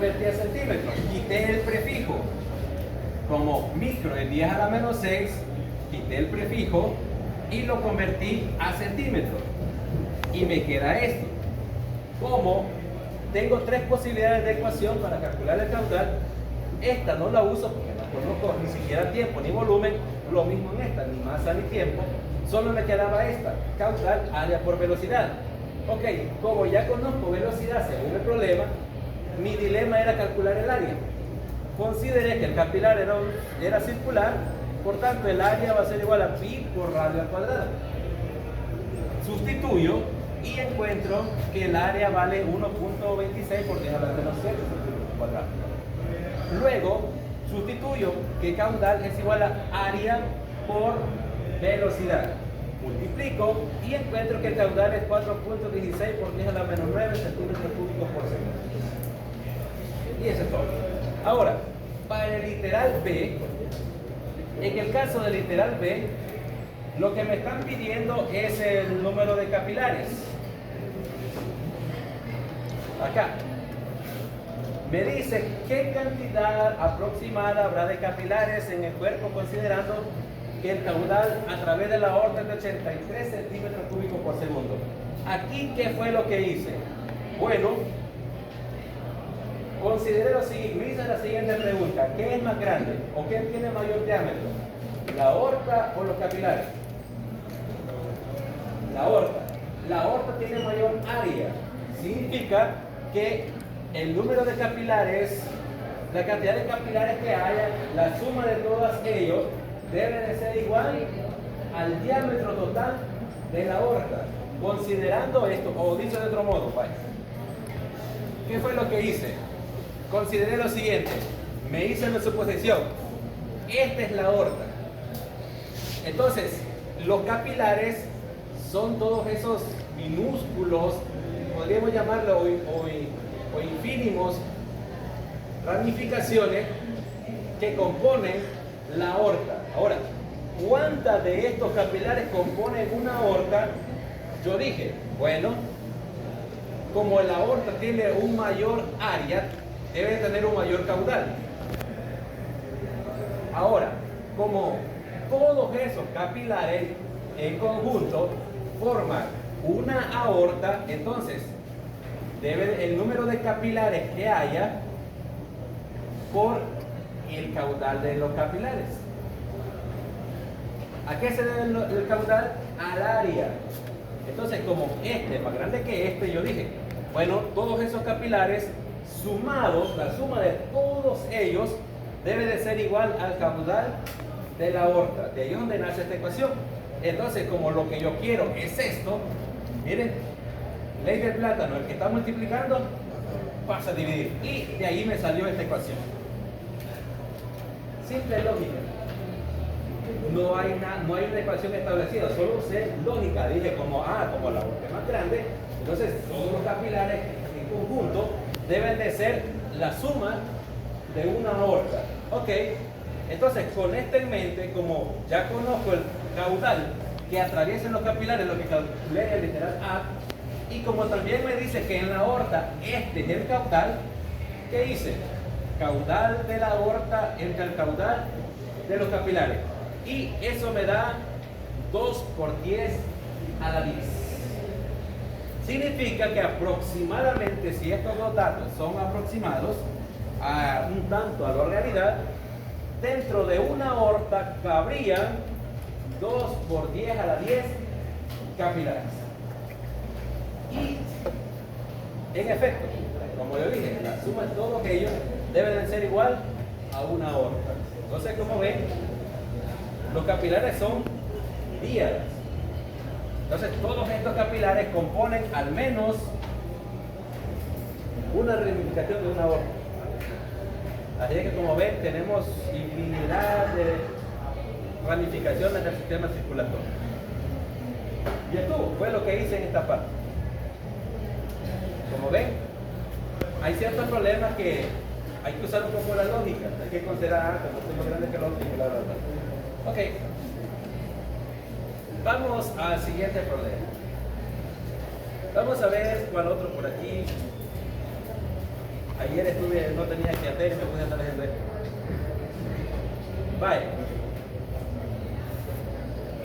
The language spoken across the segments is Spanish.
convertí a centímetros, quité el prefijo. Como micro es 10 a la menos 6, quité el prefijo y lo convertí a centímetros. Y me queda esto. Como tengo tres posibilidades de ecuación para calcular el caudal, esta no la uso porque no conozco ni siquiera tiempo ni volumen, lo mismo en esta, ni masa ni tiempo, solo me quedaba esta, caudal, área por velocidad. Ok, como ya conozco velocidad según el problema, mi dilema era calcular el área. Consideré que el capilar era circular, por tanto el área va a ser igual a pi por radio al cuadrado. Sustituyo y encuentro que el área vale 1.26 por 10 a la menos 7 centímetros cuadrados. Luego sustituyo que caudal es igual a área por velocidad. Multiplico y encuentro que el caudal es 4.16 por 10 a la menos 9 centímetros cúbicos por segundo. Y eso es todo. Ahora, para el literal B, en el caso del literal B, lo que me están pidiendo es el número de capilares. Acá. Me dice qué cantidad aproximada habrá de capilares en el cuerpo considerando que el caudal a través de la aorta es de 83 centímetros cúbicos por segundo. Aquí, ¿qué fue lo que hice? Bueno, consideré lo siguiente, me hice la siguiente pregunta: ¿qué es más grande o qué tiene mayor diámetro? ¿La aorta o los capilares? La aorta. La aorta tiene mayor área. Significa que el número de capilares, la cantidad de capilares que haya, la suma de todos ellos debe de ser igual al diámetro total de la aorta. Considerando esto, o dicho de otro modo, vaya. ¿Qué fue lo que hice? Consideré lo siguiente, me hice una suposición, esta es la aorta. Entonces, los capilares son todos esos minúsculos, podríamos llamarlo o infínimos ramificaciones que componen la aorta. Ahora, ¿cuántas de estos capilares componen una aorta? Yo dije, bueno, como la aorta tiene un mayor área, debe tener un mayor caudal. Ahora, como todos esos capilares en conjunto forman una aorta, entonces debe el número de capilares que haya por el caudal de los capilares. ¿A qué se debe el caudal? Al área. Entonces, como este es más grande que este, yo dije, bueno, todos esos capilares sumados, la suma de todos ellos debe de ser igual al caudal de la aorta. De ahí es donde nace esta ecuación. Entonces, como lo que yo quiero es esto, miren, ley del plátano, el que está multiplicando pasa a dividir. Y de ahí me salió esta ecuación. Simple lógica. No hay una ecuación establecida, solo usé lógica. Dije como la aorta es más grande, entonces todos los capilares en conjunto deben de ser la suma de una aorta. Ok, entonces con esto en mente, como ya conozco el caudal que atraviesan los capilares, lo que calculé el literal A, y como también me dice que en la aorta este es el caudal, ¿qué hice? Caudal de la aorta entre el caudal de los capilares. Y eso me da 2 por 10 a la 10. Significa que aproximadamente, si estos dos datos son aproximados a un tanto a la realidad, dentro de una aorta cabrían 2 por 10 a la 10 capilares. Y en efecto, como yo dije, la suma de todos ellos debe de ser igual a una aorta. Entonces, como ven, los capilares son díadas. Entonces, todos estos capilares componen al menos una ramificación de una aorta. Así que, como ven, tenemos infinidad de ramificaciones del sistema circulatorio. Y esto fue lo que hice en esta parte. Como ven, hay ciertos problemas que hay que usar un poco la lógica. Hay que considerar, como estoy más grande que el otro, y bla, bla, bla. Ok, vamos al siguiente problema. Vamos a ver cuál otro por aquí. Ayer estuve, no tenía que hacer y me puse a estar haciendo esto. Vaya.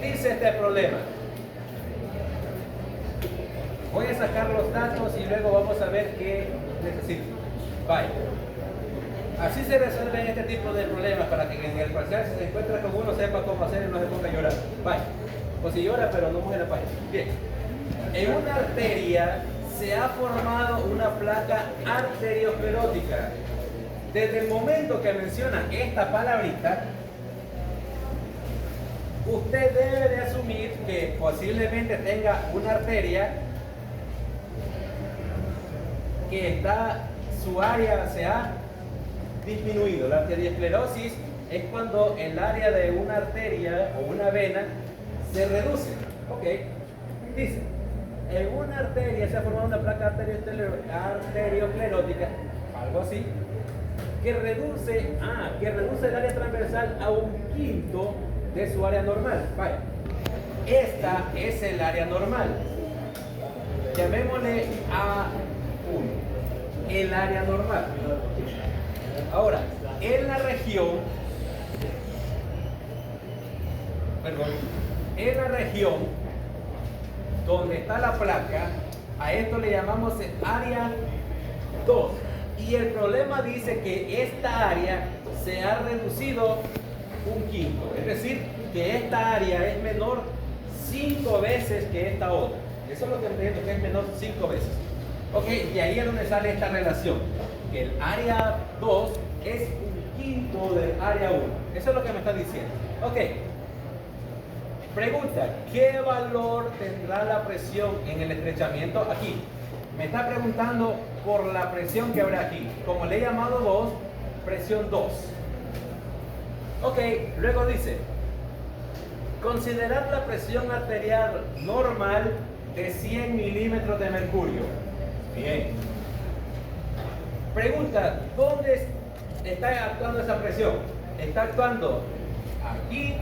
Dice este problema. Voy a sacar los datos y luego vamos a ver qué necesito. Vaya. Así se resuelven este tipo de problemas para que en el parcial si se encuentra con uno sepa cómo hacer y no se ponga a llorar. Vaya. O si llora pero no mueve la página. Bien. En una arteria se ha formado una placa arteriosclerótica. Desde el momento que menciona esta palabrita, usted debe de asumir que posiblemente tenga una arteria que su área se ha disminuido. La arteriosclerosis es cuando el área de una arteria o una vena se reduce. Ok, dice, en una arteria se ha formado una placa arteriosclerótica, algo así, que reduce el área transversal a 1/5 de su área normal. Vaya, esta es el área normal. Llamémosle A1, el área normal. Ahora, en la región donde está la placa, a esto le llamamos el área 2. Y el problema dice que esta área se ha reducido 1/5. Es decir, que esta área es menor 5 veces que esta otra. Eso es lo que entiendo, que es menor 5 veces. Ok, y ahí es donde sale esta relación. Que el área 2 es 1/5 del área 1. Eso es lo que me está diciendo. Ok. Pregunta, ¿qué valor tendrá la presión en el estrechamiento aquí? Me está preguntando por la presión que habrá aquí. Como le he llamado 2, presión 2. Ok, luego dice, considerar la presión arterial normal de 100 milímetros de mercurio. Bien. Pregunta, ¿dónde está actuando esa presión? ¿Está actuando aquí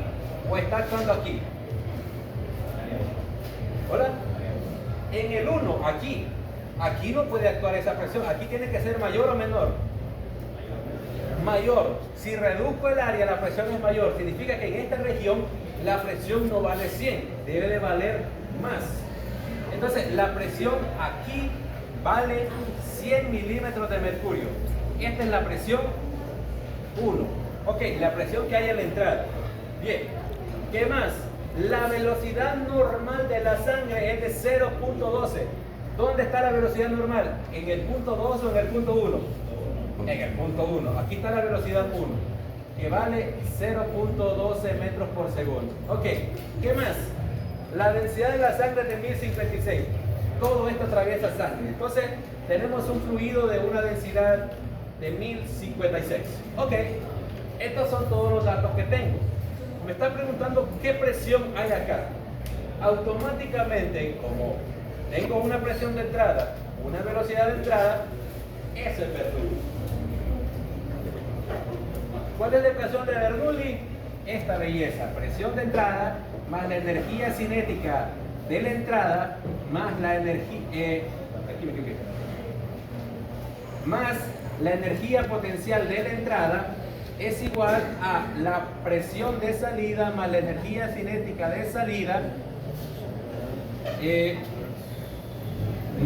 o está actuando aquí? ¿Hola? En el 1, aquí. Aquí no puede actuar esa presión. Aquí tiene que ser mayor o menor. Mayor. Si reduzco el área, la presión es mayor. Significa que en esta región la presión no vale 100. Debe de valer más. Entonces, la presión aquí vale 100 milímetros de mercurio. Esta es la presión 1. Ok, la presión que hay en la entrada. Bien. ¿Qué más? La velocidad normal de la sangre es de 0.12. ¿Dónde está la velocidad normal? ¿En el punto 2 o en el punto 1? En el punto 1. Aquí está la velocidad 1, que vale 0.12 metros por segundo. Ok, ¿qué más? La densidad de la sangre es de 1056. Todo esto atraviesa sangre. Entonces, tenemos un fluido de una densidad de 1056. Ok, estos son todos los datos que tengo. Me está preguntando qué presión hay acá. Automáticamente, como tengo una presión de entrada, una velocidad de entrada, eso es Bernoulli. ¿Cuál es la ecuación de Bernoulli? Esta belleza, presión de entrada más la energía cinética de la entrada más la energía más la energía potencial de la entrada es igual a la presión de salida más la energía cinética de salida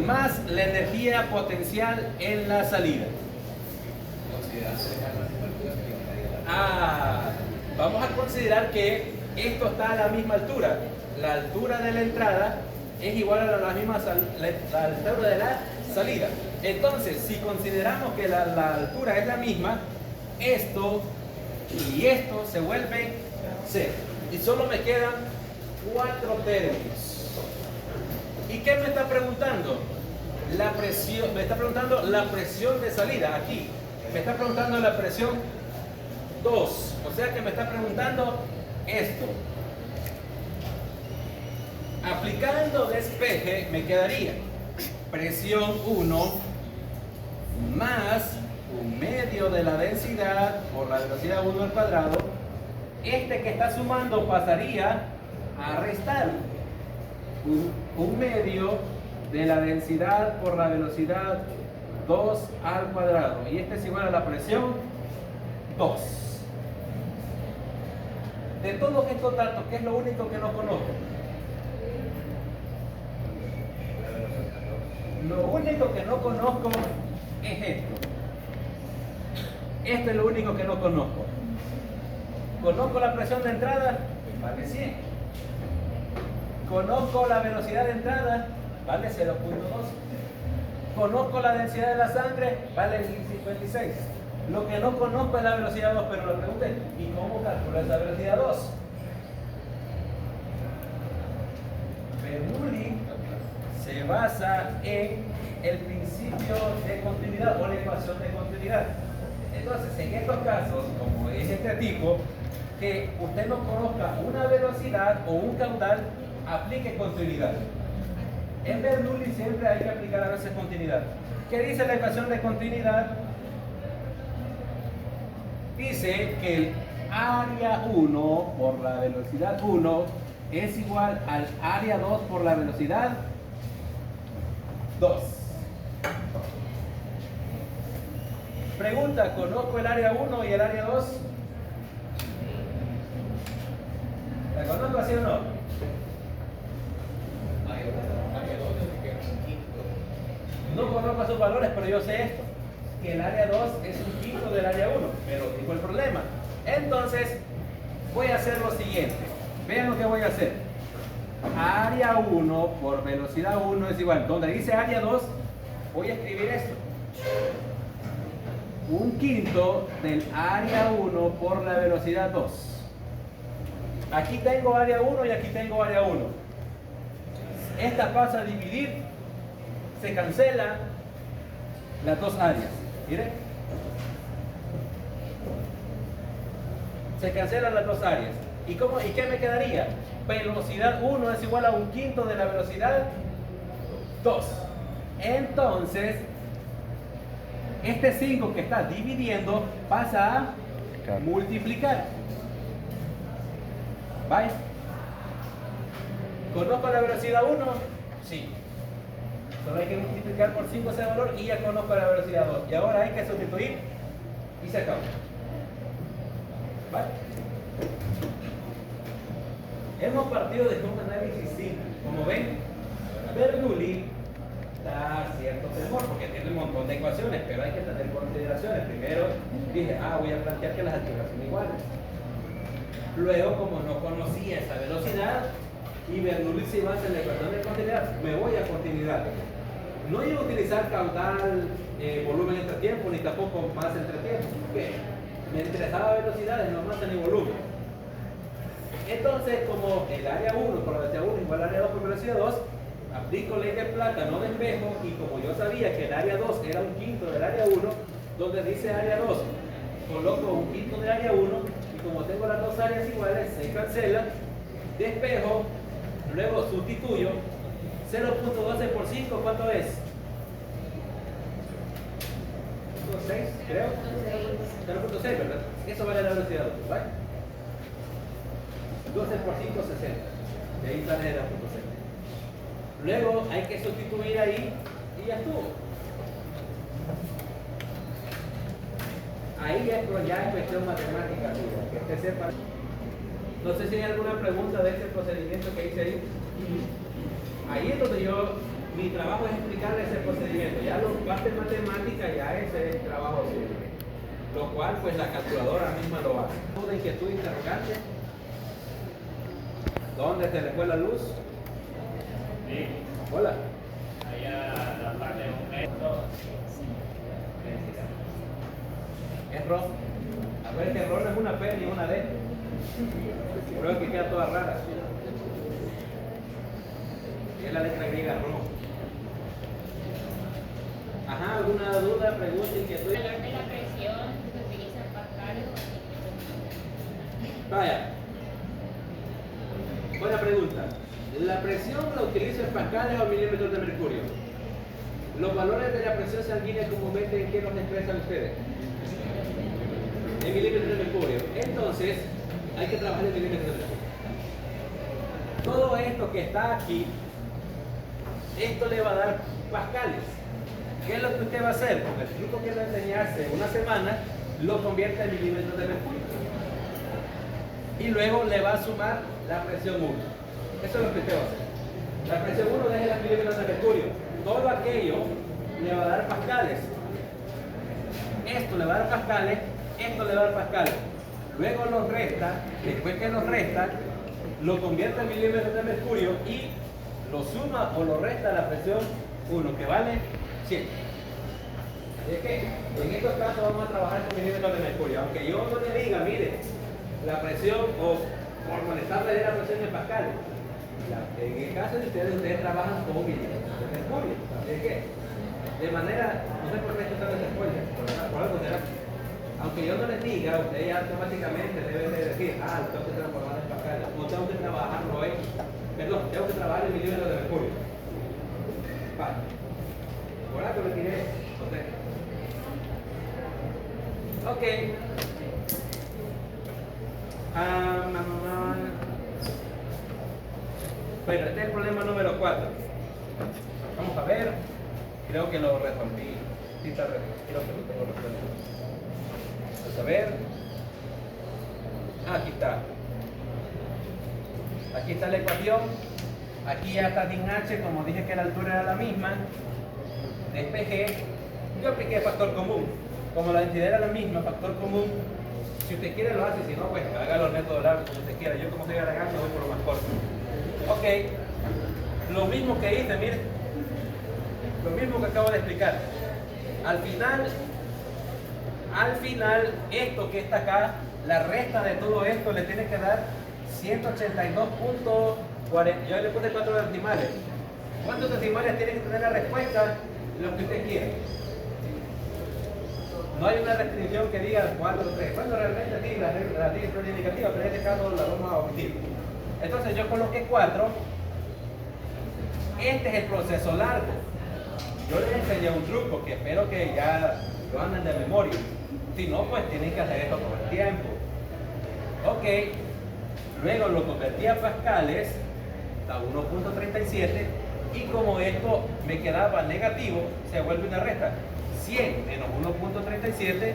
más la energía potencial en la salida. Vamos a considerar que esto está a la misma altura. La altura de la entrada es igual a la misma la altura de la salida. Entonces, si consideramos que la altura es la misma, esto y esto se vuelven cero. Y solo me quedan 4 términos. ¿Y qué me está preguntando? La presión, me está preguntando la presión de salida, aquí. Me está preguntando la presión 2. O sea que me está preguntando esto. Aplicando despeje me quedaría presión 1 más 1/2 de la densidad por la velocidad 1 al cuadrado. Este que está sumando pasaría a restar 1/2 de la densidad por la velocidad 2 al cuadrado. Y este es igual a la presión 2. De todos estos datos, ¿qué es lo único que no conozco? Lo único que no conozco es esto. Esto es lo único que no conozco. Conozco la presión de entrada, vale 100. Conozco la velocidad de entrada, vale 0.2. Conozco la densidad de la sangre, vale 56. Lo que no conozco es la velocidad 2, pero lo pregunté, ¿y cómo calculo esa velocidad 2? Bernoulli se basa en el principio de continuidad o la ecuación de continuidad. Entonces, en estos casos, como es este tipo, que usted no conozca una velocidad o un caudal, aplique continuidad. En Bernoulli siempre hay que aplicar a veces continuidad. ¿Qué dice la ecuación de continuidad? Dice que el área 1 por la velocidad 1 es igual al área 2 por la velocidad 2. Pregunta, ¿conozco el área 1 y el área 2? ¿La conozco así o no? No conozco sus valores, pero yo sé esto, que el área 2 es un quinto del área 1, pero tengo el problema. Entonces, voy a hacer lo siguiente. Vean lo que voy a hacer. Área 1 por velocidad 1 es igual. Donde dice área 2, voy a escribir esto. Un quinto del área 1 por la velocidad 2. Aquí tengo área 1 y aquí tengo área 1. Esta pasa a dividir, se cancela las dos áreas. Miren. Se cancelan las dos áreas. ¿Y qué me quedaría? Velocidad 1 es igual a un quinto de la velocidad 2. Entonces, este 5 que está dividiendo pasa a multiplicar. ¿Vale? ¿Conozco la velocidad 1? Sí. Solo hay que multiplicar por 5 ese valor y ya conozco la velocidad 2. Y ahora hay que sustituir y se acabó. ¿Vale? Hemos partido de un análisis simple. Como ven, Bernoulli da cierto temor porque tiene un montón de ecuaciones, pero hay que tener consideraciones. Primero dije, voy a plantear que las alturas son iguales. Luego, como no conocía esa velocidad y Bernoulli se basa en la ecuación de continuidad, me voy a continuidad. No iba a utilizar caudal, volumen entre tiempo, ni tampoco masa entre tiempo, porque me interesaba velocidades, no masa ni volumen. Entonces, como el área 1 por la velocidad 1 igual al área 2 por velocidad 2, aplico ley de Plata, no de espejo, y como yo sabía que el área 2 era un quinto del área 1, donde dice área 2, coloco un quinto del área 1, y como tengo las dos áreas iguales, se cancelan, despejo, luego sustituyo, 0.12 por 5, ¿cuánto es? 0.6, creo. 0.6, ¿verdad? Eso vale la velocidad 2, ¿vale? 12 por 5, 60. De ahí sale 0.6. Luego hay que sustituir ahí y ya estuvo. Ahí ya es cuestión matemática, que usted sepa. No sé si hay alguna pregunta de este procedimiento que hice ahí. Ahí es donde mi trabajo es explicarle ese procedimiento. Ya la parte matemática ya es el trabajo suyo. Lo cual pues la calculadora misma lo hace. ¿Duda, inquietud, interrogante? ¿Dónde se le fue la luz? Sí. Hola. Allá la parte de un metro. Es rojo. A ver que error no es una P ni una D. Creo que queda toda rara. Es la letra griega rojo. Ajá, ¿alguna duda, pregunta, inquietud? El valor de la presión se utiliza en pascales. Vaya. Buena pregunta. ¿La presión la utilizo en pascales o milímetros de mercurio? Los valores de la presión sanguínea comúnmente, ¿en qué los expresan ustedes? En milímetros de mercurio. Entonces, hay que trabajar en milímetros de mercurio. Todo esto que está aquí, esto le va a dar pascales. ¿Qué es lo que usted va a hacer? Con el truco que le enseñé hace una semana, lo convierte en milímetros de mercurio. Y luego le va a sumar la presión 1. Eso es lo que usted va a hacer. La presión 1 deje las milímetros de mercurio. Todo aquello le va a dar pascales. Esto le va a dar pascales, esto le va a dar pascales. Luego lo resta, después que lo resta, lo convierte en milímetros de mercurio y lo suma o lo resta a la presión 1, que vale 100. ¿De qué? En estos casos vamos a trabajar con milímetros de mercurio. Aunque yo no le diga, mire, la presión o por molestarle de la presión en pascales. En el caso de ustedes trabajan con milímetros de mercurio. ¿De qué? De manera, no sé por qué esto está en spoiler, por algo será. Aunque yo no les diga, ustedes ya automáticamente deben de decir, tengo que transformar en pascales, o tengo que trabajarlo tengo que trabajar en milímetros de mercurio. Vale. Por algo le tiré, ok. Bueno, este es el problema número 4. Vamos a ver. Creo que lo resolví. Sí, creo que lo tengo resuelto. Vamos a ver. Aquí está. Aquí está la ecuación. Aquí ya está sin H, como dije que la altura era la misma. Despejé. Yo apliqué factor común. Como la densidad era la misma, factor común. Si usted quiere lo hace, si no, pues haga los métodos largos como usted quiera. Yo como estoy agregando voy por lo más corto. Ok. Lo mismo que hice, mire. Lo mismo que acabo de explicar. Al final, esto que está acá, la resta de todo esto le tiene que dar 182.40. Yo le puse 4 decimales. ¿Cuántos decimales tiene que tener la respuesta? Lo que usted quiere. No hay una restricción que diga 4 o 3. Bueno, realmente sí, la restricción indicativa, pero en este caso la vamos a omitir. Entonces yo coloqué 4. Este es el proceso largo. Yo les enseñé un truco que espero que ya lo anden de memoria. Si no, pues tienen que hacer esto todo el tiempo. Ok. Luego lo convertí a pascales, a 1.37, y como esto me quedaba negativo, se vuelve una resta. 100 menos 1.37,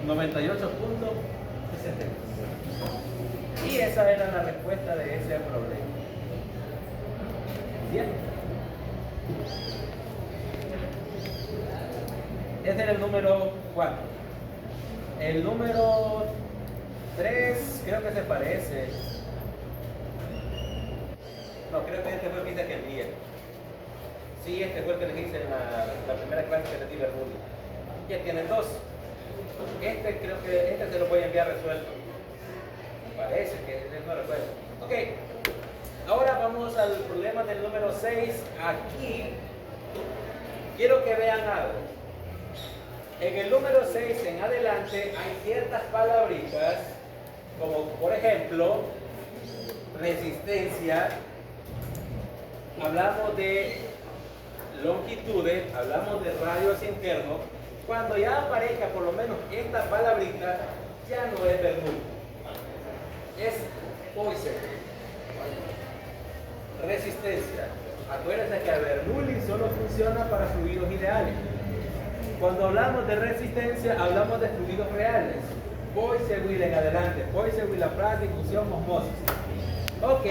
98.60. Y esa era la respuesta de ese problema. ¿Bien? Este es el número 4. El número 3 creo que se parece. No, creo que este fue el que hice aquel día. Sí, este fue el que les hice en la primera clase que les di Bernoulli. Ya tienen 2. Este creo que se lo voy a enviar resuelto. Parece que no recuerdo. Ok. Ahora vamos al problema del número 6. Aquí quiero que vean algo. En el número 6 en adelante hay ciertas palabritas, como por ejemplo, resistencia, hablamos de longitudes, hablamos de radios internos. Cuando ya aparezca por lo menos esta palabrita, ya no es Bernoulli, es Poiseuille. Resistencia. Acuérdense que Bernoulli solo funciona para fluidos ideales. Cuando hablamos de resistencia, hablamos de fluidos reales. Poiseuille en adelante. Poiseuille, Laplace, difusión, osmosis. Ok.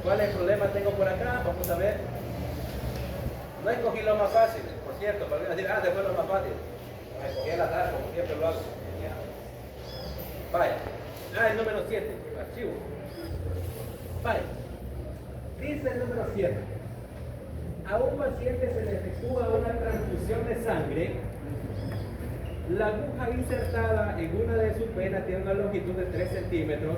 ¿Cuál es el problema tengo por acá? Vamos a ver. No escogí lo más fácil, por cierto, para decir, después lo más fácil. Escogí al azar, como siempre lo hago. Vaya. El número 7, archivo. Vaya. Dice el número 7. A un paciente se le efectúa una transfusión de sangre. La aguja insertada en una de sus venas tiene una longitud de 3 centímetros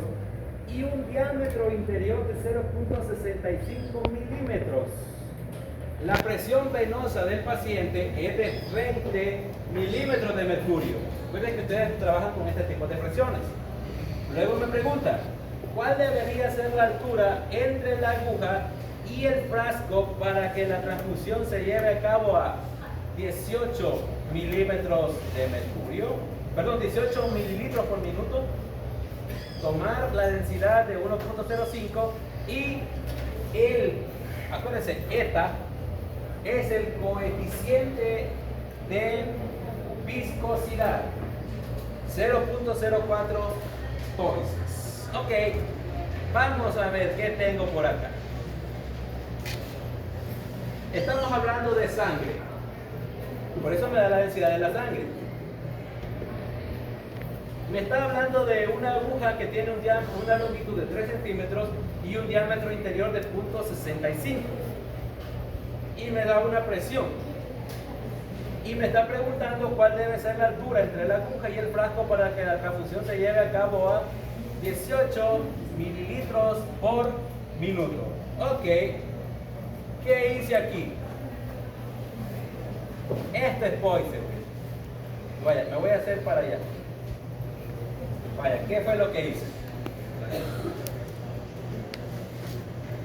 y un diámetro interior de 0.65 milímetros. La presión venosa del paciente es de 20 milímetros de mercurio. Recuerden que ustedes trabajan con este tipo de presiones. Luego me pregunta, ¿cuál debería ser la altura entre la aguja y el frasco para que la transfusión se lleve a cabo a 18 milímetros de mercurio? Perdón, 18 mililitros por minuto. Tomar la densidad de 1.05 y acuérdense, eta es el coeficiente de viscosidad. 0.04 toises. Ok, vamos a ver qué tengo por acá. Estamos hablando de sangre. Por eso me da la densidad de la sangre. Me está hablando de una aguja que tiene una longitud de 3 centímetros y un diámetro interior de 0.65. Y me da una presión. Y me está preguntando cuál debe ser la altura entre la aguja y el frasco para que la transfusión se lleve a cabo a 18 mililitros por minuto. Ok, ¿qué hice aquí? Este es Poisson. Vaya, me voy a hacer para allá. Vaya, ¿qué fue lo que hice?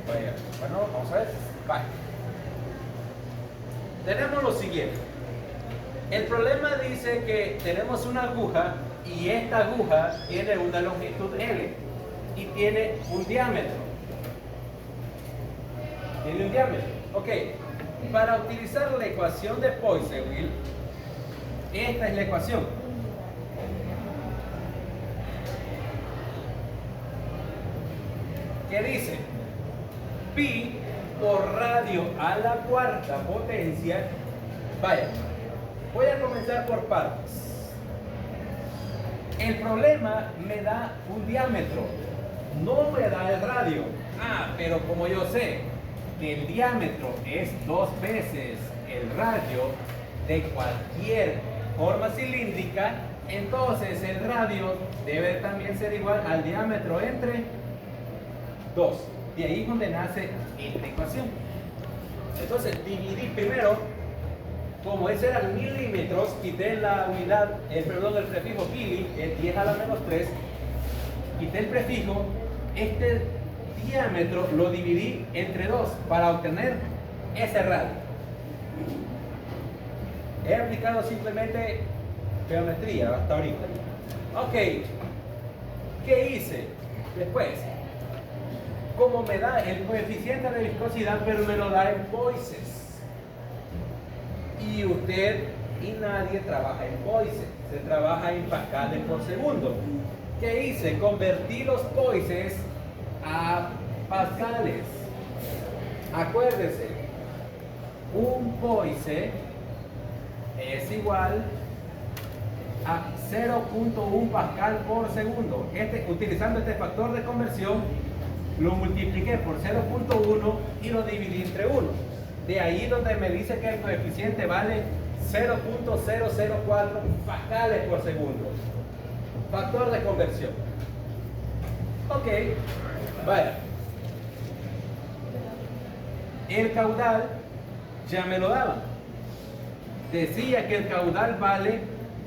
Vaya, bueno, vamos a ver. Vaya. Tenemos lo siguiente. El problema dice que tenemos una aguja y esta aguja tiene una longitud L y tiene un diámetro. Tiene un diámetro. Ok. Para utilizar la ecuación de Poiseuille, esta es la ecuación. ¿Qué dice? Pi por radio a la cuarta potencia. Vaya, voy a comenzar por partes. El problema me da un diámetro, no me da el radio. Ah, pero como yo sé que el diámetro es 2 veces el radio de cualquier forma cilíndrica, entonces el radio debe también ser igual al diámetro entre 2. De ahí es donde nace esta ecuación. Entonces dividí primero, como ese era milímetros, quité la unidad, el prefijo mili, el 10 a la menos 3, quité el prefijo, este diámetro lo dividí entre 2 para obtener ese radio. He aplicado simplemente geometría hasta ahorita. Ok, ¿qué hice después? Como me da el coeficiente de viscosidad, pero me lo da en Poisses. Y usted y nadie trabaja en Poisses, se trabaja en pascales por segundo. ¿Qué hice? Convertí los Poisses a pascales. Acuérdese, un Poisse es igual a 0.1 pascal por segundo. Utilizando este factor de conversión, lo multipliqué por 0.1 y lo dividí entre 1. De ahí donde me dice que el coeficiente vale 0.004 pascales por segundo. Factor de conversión. Ok, vaya. El caudal ya me lo daba. Decía que el caudal vale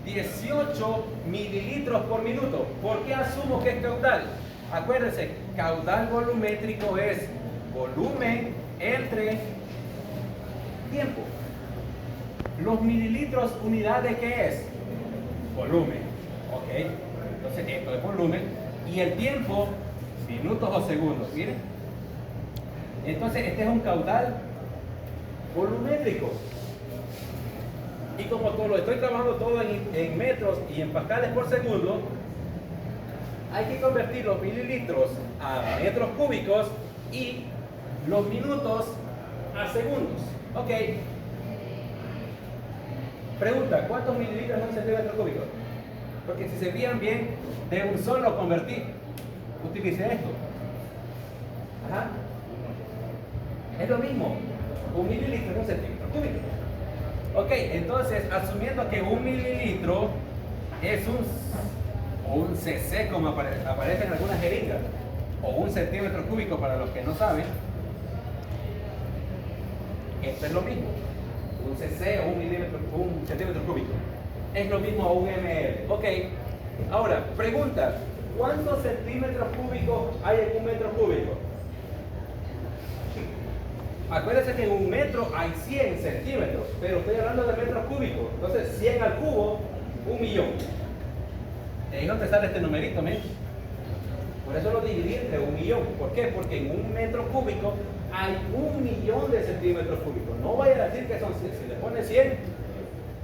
18 mililitros por minuto. ¿Por qué asumo que es caudal? Acuérdense, caudal volumétrico es volumen entre tiempo. Los mililitros, ¿unidad de qué es? Volumen. Ok, entonces esto es volumen. Y el tiempo, minutos o segundos. Miren. Entonces este es un caudal volumétrico. Y como lo estoy trabajando todo en metros y en pascales por segundo, hay que convertir los mililitros a metros cúbicos y los minutos a segundos. Ok. Pregunta, ¿cuántos mililitros es un centímetro cúbico? Porque si se fijan bien, de un solo convertí. Utilicé esto. Ajá. Es lo mismo. Un mililitro es un centímetro cúbico. Ok, entonces, asumiendo que un mililitro es un cc, como aparece en algunas jeringas, o un centímetro cúbico para los que no saben, esto es lo mismo. Un cc o un centímetro cúbico. Es lo mismo a un ml. Ok, ahora, pregunta, ¿cuántos centímetros cúbicos hay en un metro cúbico? Acuérdense que en un metro hay 100 centímetros, pero estoy hablando de metros cúbicos. Entonces, 100 al cubo, 1.000.000. De ahí no te sale este numerito, ¿me? Por eso lo dividí entre 1.000.000. ¿Por qué? Porque en un metro cúbico hay 1.000.000 de centímetros cúbicos. No vaya a decir que son 100. Si le pone 100,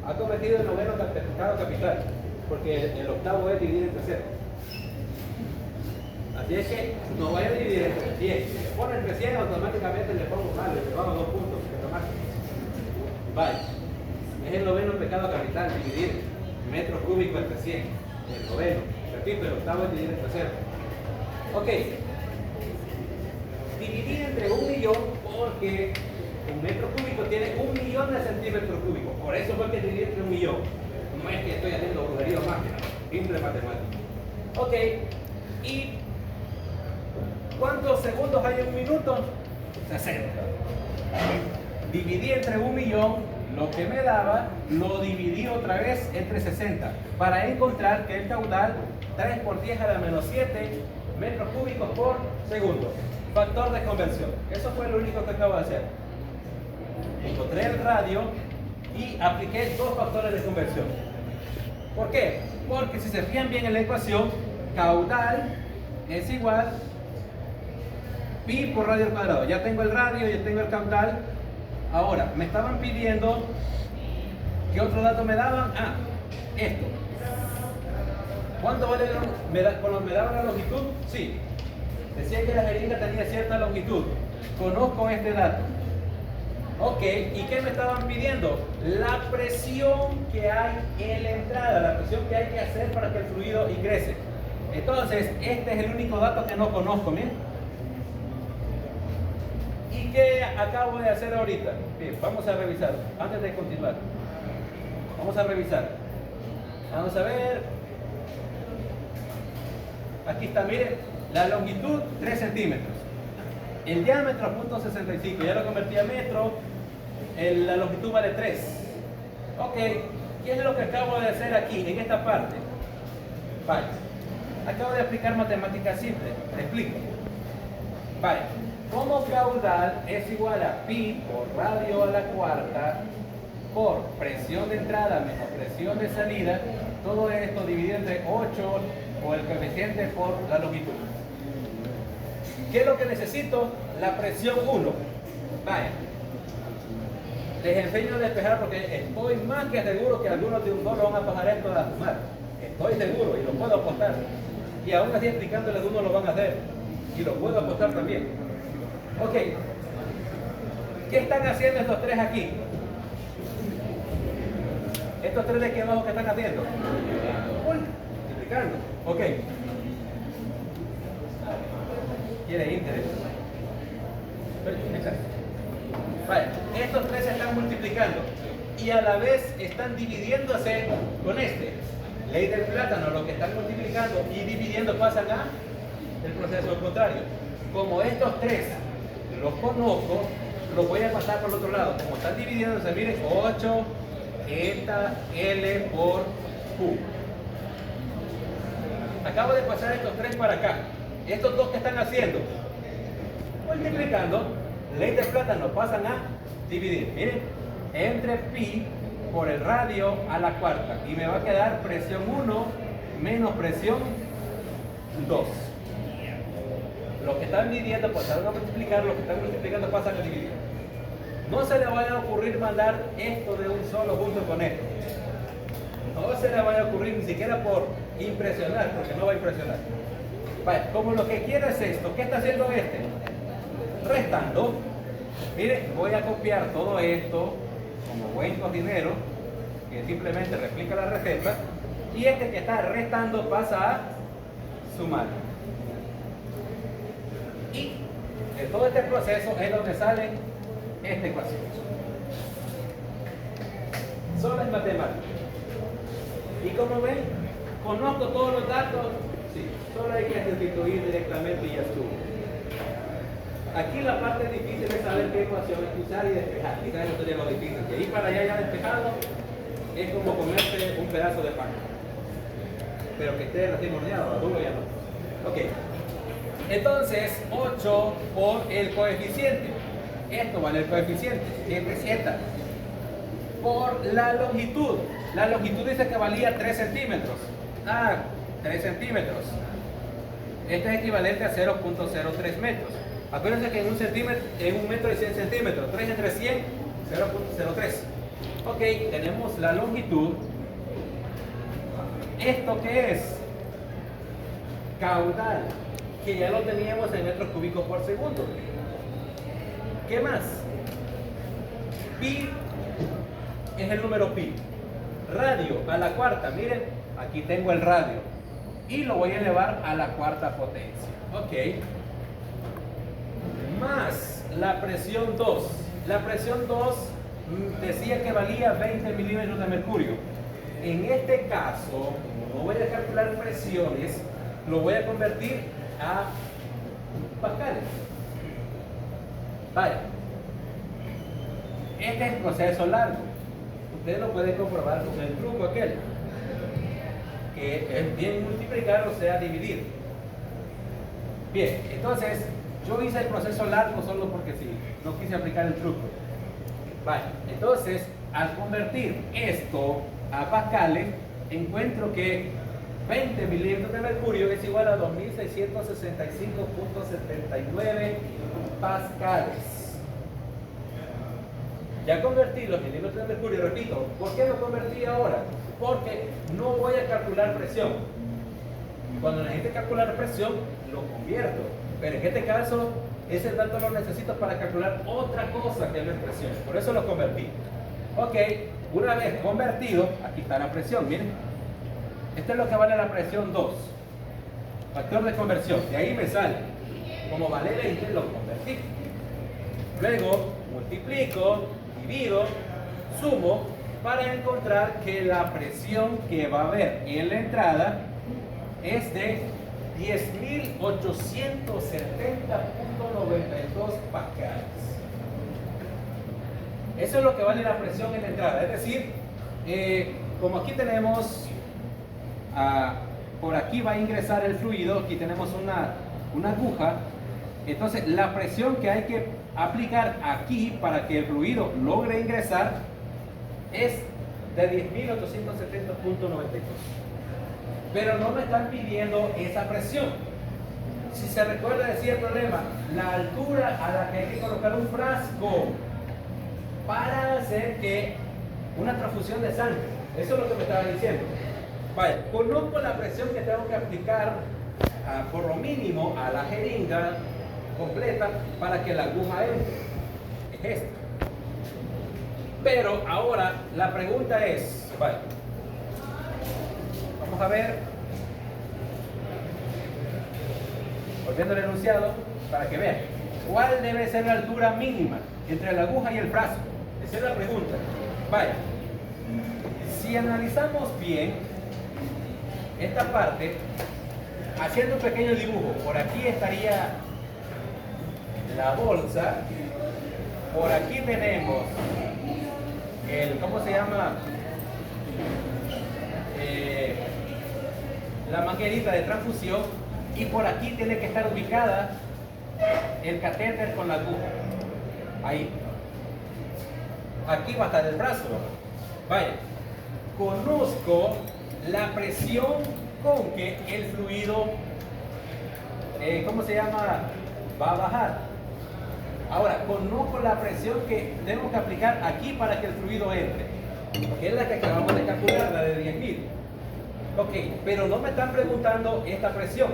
ha cometido el noveno pecado capital, porque el octavo es dividir entre 0. Así es que no vaya a dividir entre 100. Si le pone entre 100, automáticamente le pongo mal, le llevamos 2 puntos, que tomar. Vaya. Es el noveno pecado capital, dividir metros cúbicos entre 100. El noveno. Repito, el octavo es dividir entre 0. Ok. Dividir entre 1.000.000 porque un metro cúbico tiene 1.000.000 de centímetros cúbicos. Por eso fue que dividí entre 1.000.000. No es que estoy haciendo brujería o máquina. Simple matemática. Ok. ¿Y cuántos segundos hay en un minuto? 60. Dividí entre 1.000.000, lo que me daba, lo dividí otra vez entre 60 para encontrar que el caudal 3 por 10 a la menos 7 metros cúbicos por segundo. Factor de conversión. Eso fue lo único que acabo de hacer. Encontré el radio y apliqué 2 factores de conversión. ¿Por qué? Porque si se fijan bien en la ecuación, caudal es igual pi por radio al cuadrado. Ya tengo el radio, ya tengo el caudal. Ahora, me estaban pidiendo, ¿qué otro dato me daban? Ah, esto. ¿Cuánto vale? ¿Me daban la longitud? Sí. Decía que la jeringa tenía cierta longitud. Conozco este dato. Ok, ¿y qué me estaban pidiendo? La presión que hay en la entrada, la presión que hay que hacer para que el fluido ingrese. Entonces, este es el único dato que no conozco, ¿bien? ¿Y qué acabo de hacer ahorita? Bien, vamos a revisar, antes de continuar. Vamos a revisar. Vamos a ver. Aquí está, miren, la longitud 3 centímetros. El diámetro 0.65, ya lo convertí a metro. La longitud vale 3. Ok, ¿qué es lo que acabo de hacer aquí, en esta parte? Vaya, acabo de aplicar matemática simple. Te explico. Vaya, como caudal es igual a pi por radio a la cuarta por presión de entrada menos presión de salida, todo esto dividido entre 8 o el coeficiente por la longitud. ¿Qué es lo que necesito? La presión 1. Vaya. Les enseño a despejar porque estoy más que seguro que algunos de un lo van a pasar esto a sumar. Estoy seguro y lo puedo apostar. Y aún así explicándoles uno lo van a hacer. Y lo puedo apostar también. Ok. ¿Qué están haciendo estos tres aquí? Estos tres de aquí abajo, ¿qué están haciendo? Multiplicando. Ok. ¿Quiere interés? Exacto. Vale, estos tres se están multiplicando y a la vez están dividiéndose con este. Ley del plátano, lo que están multiplicando y dividiendo pasan a el proceso contrario. Como estos tres los conozco, los voy a pasar por el otro lado. Como están dividiéndose, miren, 8 eta L por Q. Acabo de pasar estos tres para acá. Estos dos que están haciendo, multiplicando, ley de plátano, pasan a dividir. Miren, entre pi por el radio a la cuarta. Y me va a quedar presión 1 menos presión 2. Los que están dividiendo pasan a multiplicar, los que están multiplicando pasan a dividir. No se le vaya a ocurrir mandar esto de un solo junto con esto. No se le vaya a ocurrir ni siquiera por impresionar, porque no va a impresionar. Vale, como lo que quiero es esto, ¿qué está haciendo este? Restando. Mire, voy a copiar todo esto como buen cocinero, que simplemente replica la receta, y este que está restando pasa a sumar. Y de todo este proceso es donde sale esta ecuación. Solo es matemática. Y como ven, conozco todos los datos. Sí, solo hay que sustituir directamente y ya estuvo. Aquí la parte difícil es saber qué ecuación usar y despejar. Quizás eso sería lo difícil. De ahí para allá ya despejado es como comerse un pedazo de pan. Pero que esté recién horneado, duro ya no. Ok. Entonces, 8 por el coeficiente. Esto vale el coeficiente, entre z. Por la longitud. La longitud dice que valía 3 centímetros. Ah, 3 centímetros. Este es equivalente a 0.03 metros. Acuérdense que en un metro y 100 centímetros, 3 entre 100, 0.03. Ok, tenemos la longitud. ¿Esto qué es? Caudal, que ya lo teníamos en metros cúbicos por segundo. ¿Qué más? Pi es el número pi. Radio a la cuarta, miren, aquí tengo el radio. Y lo voy a elevar a la cuarta potencia. Ok. Más la presión 2. La presión 2 decía que valía 20 milímetros de mercurio. En este caso, como no voy a calcular presiones, lo voy a convertir a pascales. Vale. Este es el proceso largo. Ustedes lo pueden comprobar con el truco aquel, que es bien multiplicar, o sea, dividir. Bien, entonces yo hice el proceso largo solo porque sí, no quise aplicar el truco. Vale, entonces al convertir esto a pascales, encuentro que 20 milímetros de mercurio es igual a 2665.79 pascales. Ya convertí los milímetros de mercurio, repito, ¿por qué lo convertí ahora? Porque no voy a calcular presión. Cuando necesite calcular presión, lo convierto. Pero en este caso, ese dato lo necesito para calcular otra cosa que no es presión. Por eso lo convertí. Ok, una vez convertido, aquí está la presión, miren. Esto es lo que vale la presión 2. Factor de conversión. De ahí me sale. Como vale 20, lo convertí. Luego, multiplico, divido, sumo para encontrar que la presión que va a haber en la entrada es de 10.870.92 pascales. Eso es lo que vale la presión en la entrada. Es decir, como aquí tenemos, por aquí va a ingresar el fluido, aquí tenemos una aguja, entonces la presión que hay que aplicar aquí para que el fluido logre ingresar es de 10.870.92. Pero no me están pidiendo esa presión. Si se recuerda, decía el problema, la altura a la que hay que colocar un frasco para hacer que una transfusión de sangre. Eso es lo que me estaba diciendo. Vaya, conozco la presión que tengo que aplicar por lo mínimo a la jeringa completa para que la aguja entre. Es esta. Pero ahora la pregunta es, vaya, vamos a ver, volviendo al enunciado, para que vean, ¿cuál debe ser la altura mínima entre la aguja y el frasco? Esa es la pregunta. Vaya, si analizamos bien esta parte, haciendo un pequeño dibujo, por aquí estaría la bolsa, por aquí tenemos el, ¿cómo se llama? La manguerita de transfusión, y por aquí tiene que estar ubicada el catéter con la aguja. Ahí. Aquí va a estar el brazo. Vaya, conozco la presión con que el fluido, ¿cómo se llama? Va a bajar. Ahora, conozco la presión que tengo que aplicar aquí para que el fluido entre, que es la que acabamos de calcular, la de 10.000. Ok, pero no me están preguntando esta presión,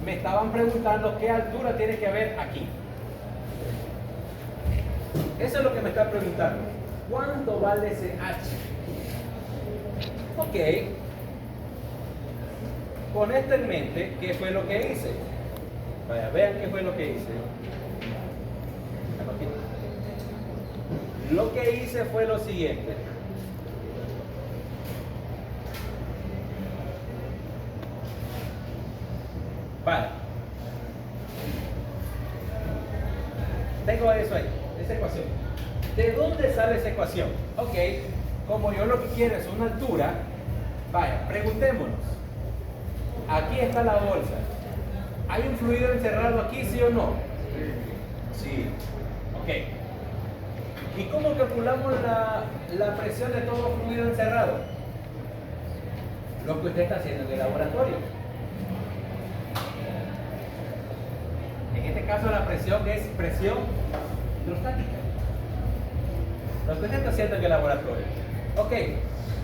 me estaban preguntando qué altura tiene que haber aquí. Eso es lo que me están preguntando. ¿Cuánto vale ese H? Ok, con esto en mente, ¿qué fue lo que hice? Vaya, vean qué fue lo que hice. Lo que hice fue lo siguiente. Vale. Tengo eso ahí, esa ecuación. ¿De dónde sale esa ecuación? Ok, como yo lo que quiero es una altura, vaya, preguntémonos. Aquí está la bolsa. ¿Hay un fluido encerrado aquí, sí o no? Sí. Ok. ¿Y cómo calculamos la presión de todo fluido encerrado? Lo que usted está haciendo en el laboratorio. En este caso la presión es presión hidrostática. Lo que está haciendo en el laboratorio. Ok,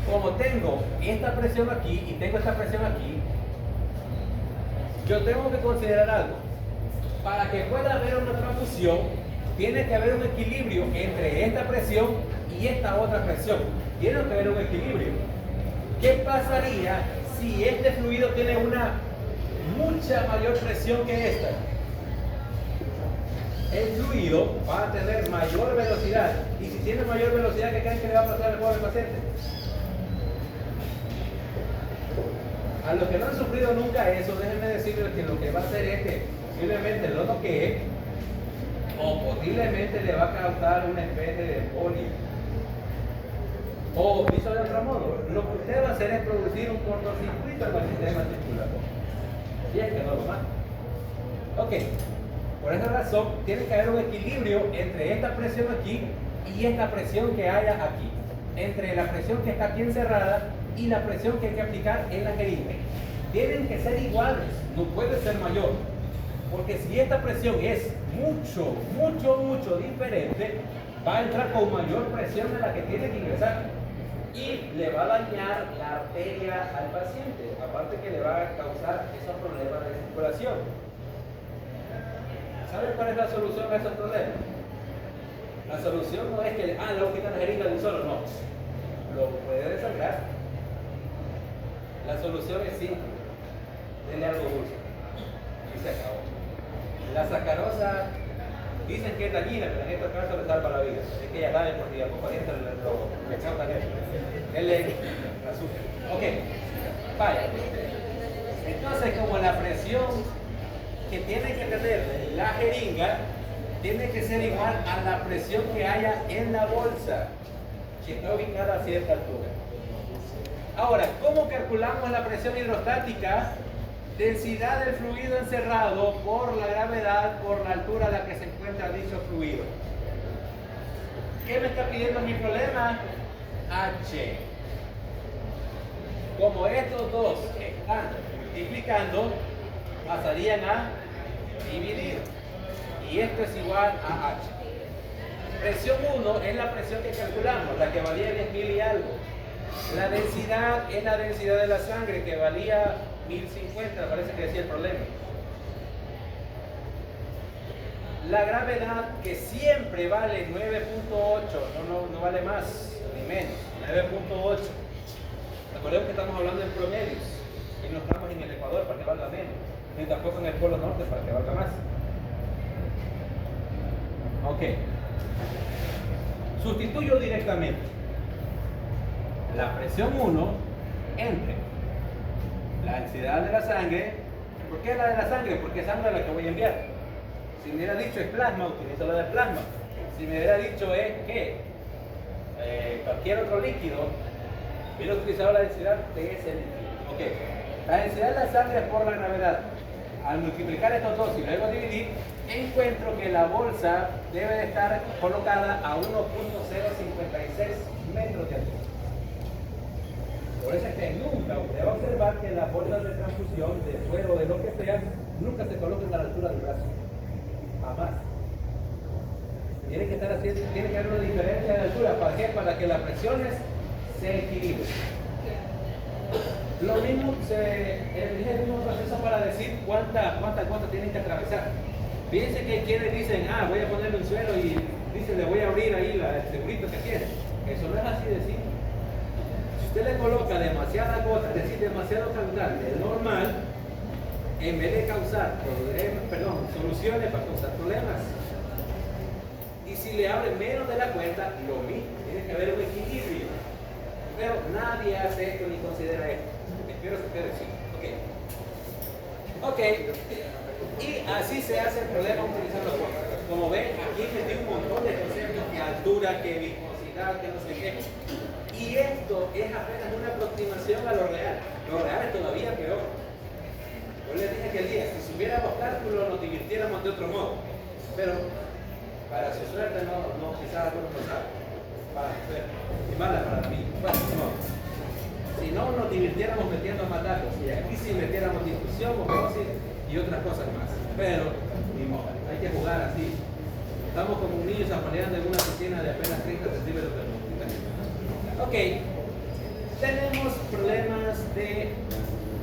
como tengo esta presión aquí y tengo esta presión aquí, yo tengo que considerar algo. Para que pueda haber una transfusión, tiene que haber un equilibrio entre esta presión y esta otra presión. Tiene que haber un equilibrio. ¿Qué pasaría si este fluido tiene una mucha mayor presión que esta? El fluido va a tener mayor velocidad. Y si tiene mayor velocidad, ¿qué creen que le va a pasar al pobre paciente? A los que no han sufrido nunca eso, déjenme decirles que lo que va a hacer es que posiblemente lo noquee o posiblemente le va a causar una especie de embolia. O, dicho de otro modo, lo que usted va a hacer es producir un cortocircuito en el sistema circulatorio. Y es que no lo mata. Ok, por esa razón tiene que haber un equilibrio entre esta presión aquí y esta presión que haya aquí. Entre la presión que está aquí encerrada y la presión que hay que aplicar en la jeringa. Tienen que ser iguales, no puede ser mayor. Porque si esta presión es mucho diferente, va a entrar con mayor presión de la que tiene que ingresar y le va a dañar la arteria al paciente, aparte que le va a causar esos problemas de circulación. ¿Saben cuál es la solución a esos problemas? La solución no es que le voy a quitar la jeringa de un solo, no. Lo puede desangrar. La solución es simple. Denle algo dulce. Y se acabó. La sacarosa, dicen que es dañina, pero en este caso le salva la vida. Es que ya saben por si algún pariente le causa eso. Denle azúcar. Ok. Vaya. Entonces, como la presión que tiene que tener la jeringa tiene que ser igual a la presión que haya en la bolsa, que está ubicada a cierta altura. Ahora, ¿cómo calculamos la presión hidrostática? Densidad del fluido encerrado por la gravedad, por la altura a la que se encuentra dicho fluido. ¿Qué me está pidiendo mi problema? H. Como estos dos están multiplicando, pasarían a dividir. Y esto es igual a H. Presión 1 es la presión que calculamos, la que valía 10.000 y algo. La densidad es la densidad de la sangre, que valía 1050, parece que decía el problema. La gravedad, que siempre vale 9.8, no vale más ni menos, 9.8. Recordemos que estamos hablando en promedios, y no estamos en el Ecuador para que valga menos, ni tampoco en el Polo Norte para que valga más. Ok. Sustituyo directamente la presión 1 entre la densidad de la sangre. ¿Por qué la de la sangre? Porque es sangre la que voy a enviar. Si me hubiera dicho es plasma, utilizo la de plasma. Si me hubiera dicho es que cualquier otro líquido, hubiera utilizado la densidad de ese líquido. Ok. La densidad de la sangre por la gravedad. Al multiplicar estos dos y luego dividir, encuentro que la bolsa debe de estar colocada a 1.056 metros de altura. Por eso es que nunca usted va a observar que las bolsas de transfusión, de suero, de lo que sea, nunca se colocan a la altura del brazo. Jamás. Tiene que estar haciendo, tiene que haber una diferencia de altura. ¿Para qué? Para que las presiones se equilibren. Lo mismo es el mismo proceso para decir cuántas gotas tienen que atravesar. Fíjense que hay quienes dicen, voy a ponerle un suero y dicen, le voy a abrir ahí el segurito que tiene. Eso no es así de simple. Si usted le coloca demasiadas gotas, es decir, demasiado caudal del normal, en vez de causar soluciones, para causar problemas. Y si le abre menos de la cuenta, lo mismo, tiene que haber un equilibrio. Pero nadie hace esto ni considera esto. Espero que ustedes sí. Ok. Y así se hace el problema utilizando fórmulas. Como ven, aquí metí un montón de conceptos, que altura, que viscosidad, que no sé qué. Y esto es apenas una aproximación a lo real. Lo real es todavía peor. Yo les dije que el día, si supiéramos cálculo, nos divirtiéramos de otro modo. Pero para su suerte, quizás algunos no saben. Para su suerte. Y mala para mí. Bueno, no. Si no nos divirtiéramos metiendo más datos, y aquí si metiéramos discusión, o cosas, y otras cosas más. Pero, ni modo, hay que jugar así. Estamos como un niño zapateando en una piscina de apenas 30 centímetros de profundidad. Ok, tenemos problemas de